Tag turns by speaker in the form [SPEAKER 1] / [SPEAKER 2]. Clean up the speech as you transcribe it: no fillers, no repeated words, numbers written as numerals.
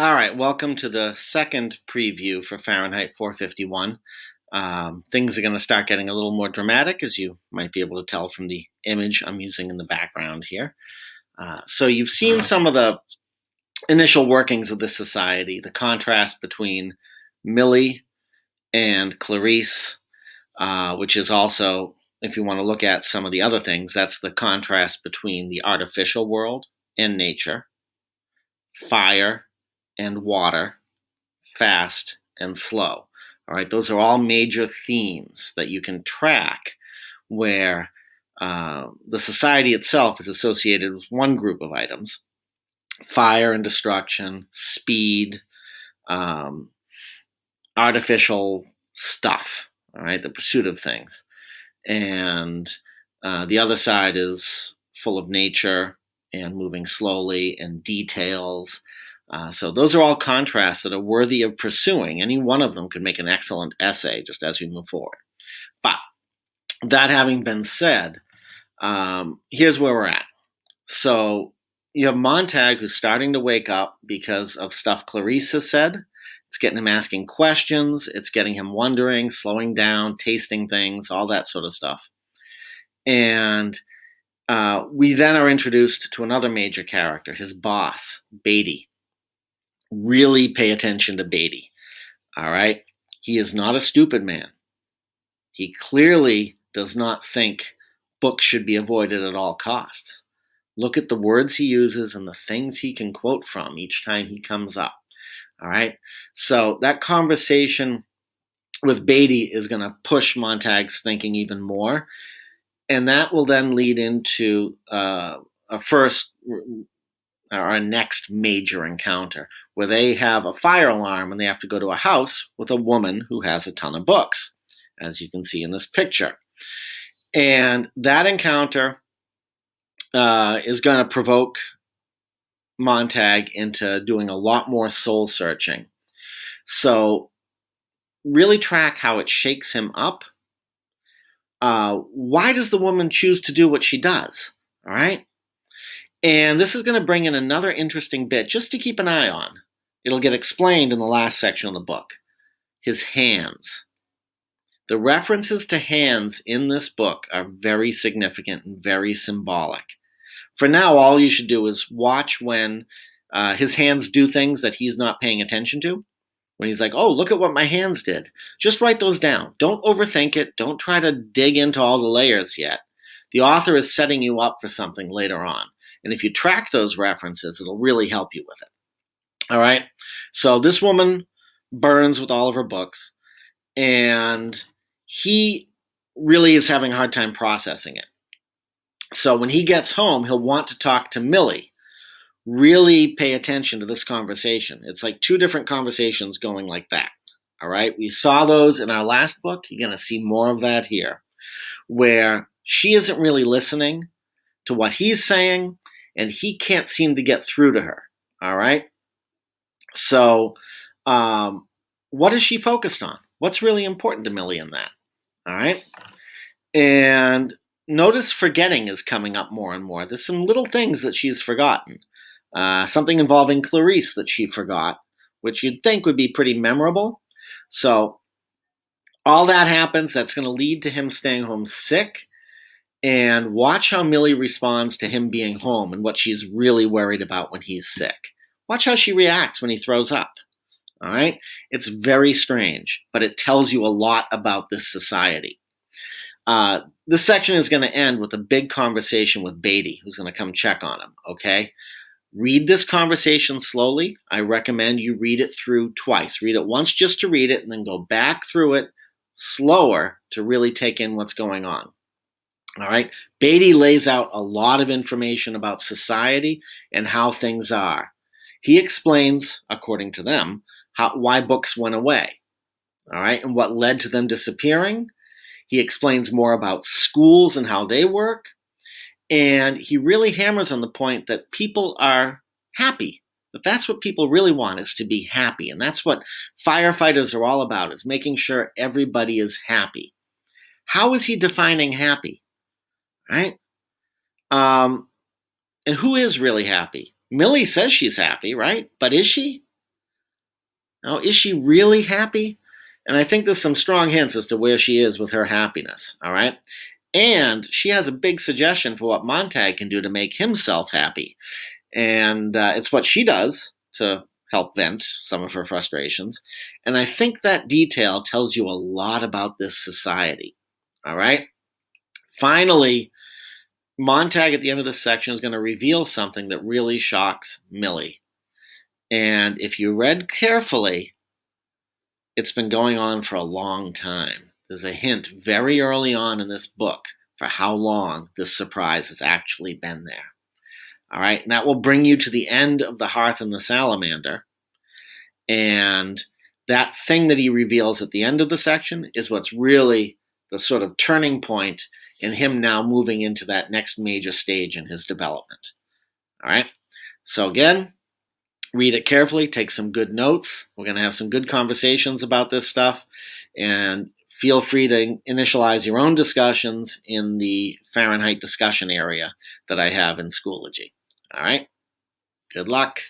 [SPEAKER 1] All right, welcome to the second preview for Fahrenheit 451. Things are going to start getting a little more dramatic, as you might be able to tell from the image I'm using in the background here. So you've seen some of the initial workings of this society, the contrast between Millie and Clarice, which is also, if you want to look at some of the other things, that's the contrast between the artificial world and nature, fire and water, fast, and slow. All right, those are all major themes that you can track where the society itself is associated with one group of items: fire and destruction, speed, um, artificial stuff, all right, the pursuit of things. And the other side is full of nature and moving slowly and details. So those are all contrasts that are worthy of pursuing. Any one of them could make an excellent essay just as we move forward. But that having been said, here's where we're at. So you have Montag, who's starting to wake up because of stuff Clarice has said. It's getting him asking questions. It's getting him wondering, slowing down, tasting things, all that sort of stuff. And we then are introduced to another major character, his boss, Beatty. Really pay attention to Beatty. All right? He is not a stupid man. He clearly does not think books should be avoided at all costs. Look at the words he uses and the things he can quote from each time he comes up. All right? So that conversation with Beatty is going to push Montag's thinking even more. And that will then lead into our next major encounter, where they have a fire alarm and they have to go to a house with a woman who has a ton of books, as you can see in this picture. And that encounter is going to provoke Montag into doing a lot more soul searching. So really track how it shakes him up. Why does the woman choose to do what she does? All right. And this is going to bring in another interesting bit just to keep an eye on. It'll get explained in the last section of the book. His hands. The references to hands in this book are very significant and very symbolic. For now, all you should do is watch when his hands do things that he's not paying attention to. When he's like, oh, look at what my hands did. Just write those down. Don't overthink it. Don't try to dig into all the layers yet. The author is setting you up for something later on. And if you track those references, it'll really help you with it. All right? So this woman burns with all of her books, and he really is having a hard time processing it. So when he gets home, he'll want to talk to Millie. Really pay attention to this conversation. It's like two different conversations going like that. All right? We saw those in our last book. You're going to see more of that here, where she isn't really listening to what he's saying, and he can't seem to get through to her. All right? So what is she focused on? What's really important to Millie in that? All right? And notice forgetting is coming up more and more. There's some little things that she's forgotten. Something involving Clarice that she forgot, which you'd think would be pretty memorable. So all that happens. That's going to lead to him staying home sick. And watch how Millie responds to him being home and what she's really worried about when he's sick. Watch how she reacts when he throws up. All right? It's very strange, but it tells you a lot about this society. This section is going to end with a big conversation with Beatty, who's going to come check on him, okay? Read this conversation slowly. I recommend you read it through twice. Read it once just to read it, and then go back through it slower to really take in what's going on. All right. Beatty lays out a lot of information about society and how things are. He explains, according to them, why books went away. All right. And what led to them disappearing. He explains more about schools and how they work. And he really hammers on the point that people are happy. That that's what people really want, is to be happy. And that's what firefighters are all about, is making sure everybody is happy. How is he defining happy? Right? And who is really happy? Millie says she's happy, right? But is she? Now, is she really happy? And I think there's some strong hints as to where she is with her happiness, all right? And she has a big suggestion for what Montag can do to make himself happy. And it's what she does to help vent some of her frustrations. And I think that detail tells you a lot about this society, all right? Finally, Montag at the end of this section is going to reveal something that really shocks Millie. And if you read carefully, it's been going on for a long time. There's a hint very early on in this book for how long this surprise has actually been there. All right, and that will bring you to the end of the Hearth and the Salamander. And that thing that he reveals at the end of the section is what's really the sort of turning point in him now moving into that next major stage in his development. All right, so again, read it carefully, take some good notes. We're going to have some good conversations about this stuff, and feel free to initialize your own discussions in the Fahrenheit discussion area that I have in Schoology. All right, good luck.